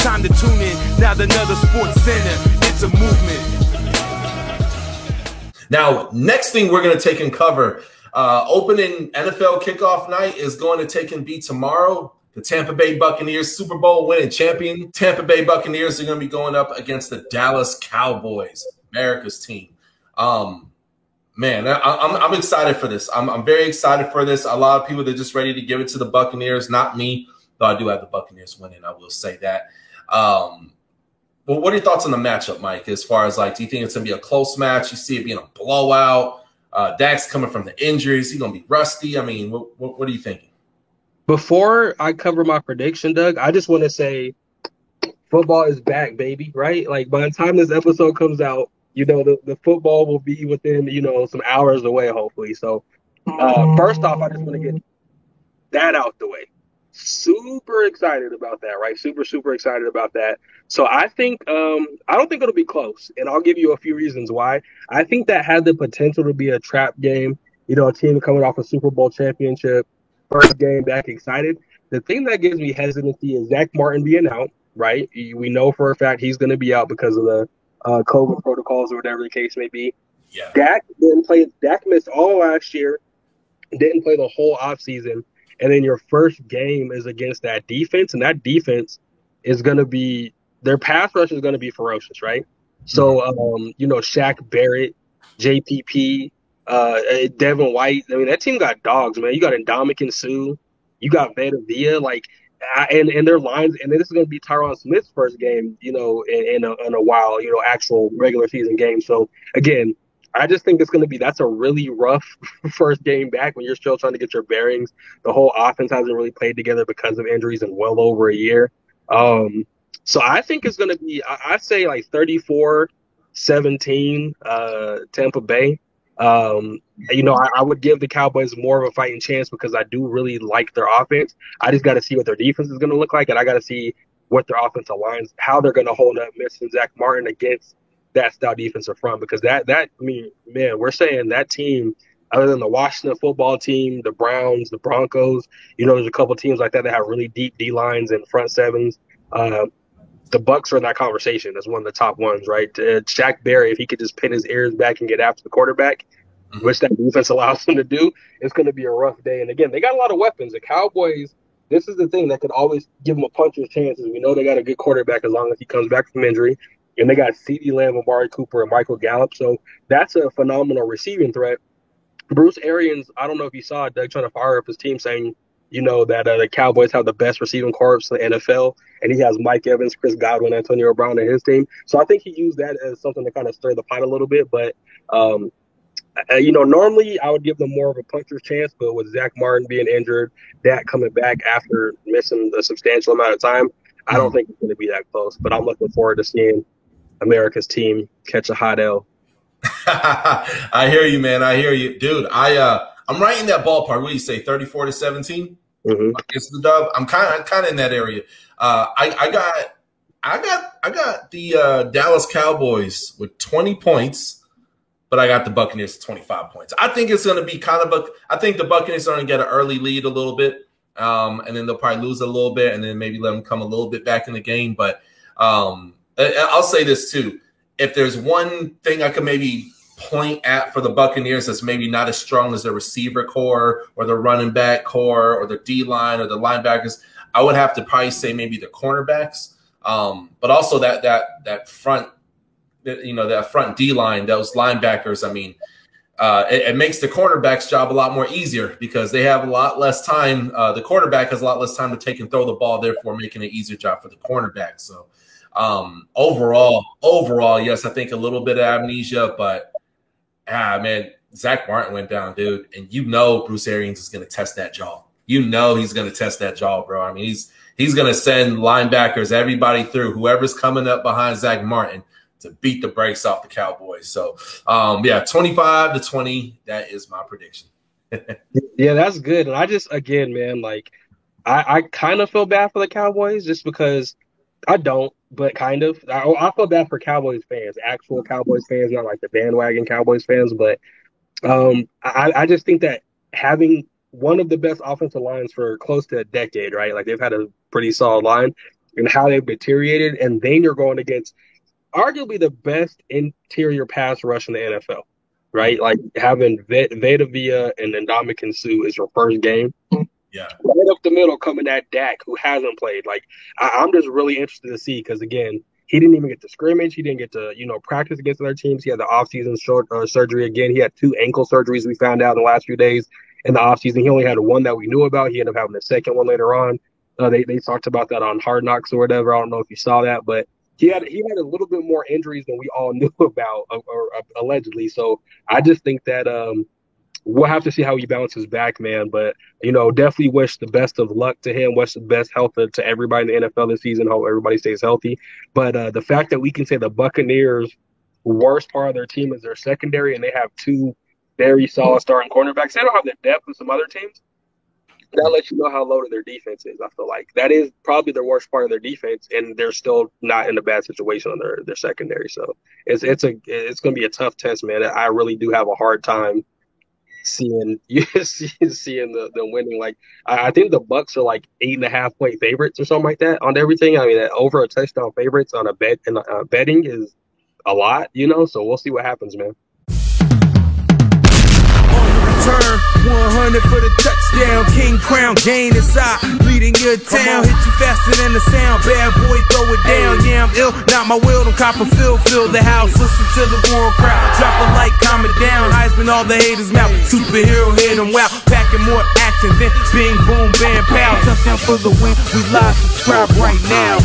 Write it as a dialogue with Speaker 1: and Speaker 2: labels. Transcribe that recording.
Speaker 1: time to tune in. Now another Sports Center, it's a movement.
Speaker 2: Now, next thing we're going to take and cover, opening NFL kickoff night is going to take and be tomorrow. The Tampa Bay Buccaneers, Super Bowl winning champion. Tampa Bay Buccaneers are going to be going up against the Dallas Cowboys, America's team. Man, I'm excited for this. I'm very excited for this. A lot of people are just ready to give it to the Buccaneers, not me, though I do have the Buccaneers winning. I will say that. But what are your thoughts on the matchup, Mike, as far as, like, do you think it's going to be a close match? You see it being a blowout? Dak's coming from the injuries. He's going to be rusty. I mean, what are you thinking?
Speaker 3: Before I cover my prediction, Doug, I just want to say football is back, baby, right? Like, by the time this episode comes out, you know, the football will be within, you know, some hours away, hopefully. So, first off, I just want to get that out the way. Super excited about that, right? Super excited about that. So I think I don't think it'll be close, and I'll give you a few reasons why. I think that had the potential to be a trap game. You know, a team coming off a Super Bowl championship, first game back, excited. The thing that gives me hesitancy is Zach Martin being out, right? We know for a fact he's going to be out because of the COVID protocols or whatever the case may be.
Speaker 2: Yeah.
Speaker 3: Dak didn't play. Dak missed all last year, didn't play the whole offseason. And then your first game is against that defense, and that defense is going to be – their pass rush is going to be ferocious, right? So, you know, Shaq Barrett, JPP, Devin White. I mean, that team got dogs, man. You got Ndamukong Suh. You got Veta Vea. Like, and their lines – and this is going to be Tyron Smith's first game, you know, in a while, you know, actual regular season game. So, again – I just think it's going to be – that's a really rough first game back when you're still trying to get your bearings. The whole offense hasn't really played together because of injuries in well over a year. So I think it's going to be – I'd say like 34-17 Tampa Bay. You know, I would give the Cowboys more of a fighting chance because I do really like their offense. I just got to see what their defense is going to look like, and I got to see what their offensive lines – how they're going to hold up missing Zach Martin against – that style defensive front, because that I mean, man, we're saying that team, other than the Washington football team, the Browns, the Broncos, you know, there's a couple teams like that have really deep D lines and front sevens. The Bucs are in that conversation as one of the top ones, right? Shaq Barrett, if he could just pin his ears back and get after the quarterback, which that defense allows him to do, it's going to be a rough day. And again, they got a lot of weapons. The Cowboys, this is the thing that could always give them a puncher's chance. We know they got a good quarterback as long as he comes back from injury. And they got CeeDee Lamb, Amari Cooper, and Michael Gallup. So that's a phenomenal receiving threat. Bruce Arians, I don't know if you saw Doug trying to fire up his team saying, you know, that the Cowboys have the best receiving corps in the NFL. And he has Mike Evans, Chris Godwin, Antonio Brown in his team. So I think he used that as something to kind of stir the pot a little bit. But, you know, normally I would give them more of a puncher's chance. But with Zach Martin being injured, Dak coming back after missing a substantial amount of time, I don't think it's going to be that close. But I'm looking forward to seeing America's team catch a hot L.
Speaker 2: I hear you, man. I hear you, dude. I'm right in that ballpark. What do you say, 34-17 against the Dub? I'm kind of in that area. I got the Dallas Cowboys with 20 points, but I got the Buccaneers 25 points. I think it's going to be I think the Buccaneers are going to get an early lead a little bit, and then they'll probably lose a little bit, and then maybe let them come a little bit back in the game. But I'll say this too. If there's one thing I could maybe point at for the Buccaneers that's maybe not as strong as their receiver core or the running back core or the D-line or the linebackers, I would have to probably say maybe the cornerbacks. But also that front, you know, that front D-line, those linebackers, I mean, it makes the cornerback's job a lot more easier because they have a lot less time. The quarterback has a lot less time to take and throw the ball, therefore making it easier job for the cornerback. So overall, yes, I think a little bit of amnesia, but man, Zach Martin went down, dude. And you know Bruce Arians is going to test that jaw. You know he's going to test that jaw, bro. I mean, he's going to send linebackers, everybody through, whoever's coming up behind Zach Martin to beat the brakes off the Cowboys. So, 25-20, that is my prediction.
Speaker 3: Yeah, that's good. And I just, again, man, like, I kind of feel bad for the Cowboys just because I don't, but kind of. I feel bad for Cowboys fans, actual Cowboys fans, not like the bandwagon Cowboys fans. But I just think that having one of the best offensive lines for close to a decade, right? Like they've had a pretty solid line. and how they've deteriorated, and then you're going against arguably the best interior pass rush in the NFL, right? Like having Vita Vea and Ndamukong Suh is your first game.
Speaker 2: Yeah.
Speaker 3: Right up the middle coming at Dak, who hasn't played. Like, I'm just really interested to see because, again, he didn't even get to scrimmage. He didn't get to, practice against other teams. He had the offseason surgery again. He had 2 ankle surgeries we found out in the last few days in the offseason. He only had one that we knew about. He ended up having the second one later on. They talked about that on Hard Knocks or whatever. I don't know if you saw that, but he had a little bit more injuries than we all knew about, or allegedly. So I just think that we'll have to see how he bounces back, man. But, definitely wish the best of luck to him. Wish the best health to everybody in the NFL this season. Hope everybody stays healthy. But the fact that we can say the Buccaneers' worst part of their team is their secondary, and they have 2 very solid starting cornerbacks. They don't have the depth of some other teams. That lets you know how loaded their defense is. I feel like that is probably the worst part of their defense, and they're still not in a bad situation on their secondary. So it's going to be a tough test, man. I really do have a hard time seeing them winning. Like I think the Bucs are like 8.5-point favorites or something like that on everything. I mean, over a touchdown favorites on a bet and betting is a lot, So we'll see what happens, man.
Speaker 1: Turn 100 for the touchdown. King Crown gain inside, leading your town. Hit you faster than the sound. Bad boy, throw it down. Yeah, I'm ill. Not my will. Don't cop a fill the house. Listen to the roaring crowd. Drop a light, calm it down. Heisman all the haters mouth. Superhero hit them wow. Packing more action than bing boom bam pow. Touchdown for the win. We live. Subscribe right now.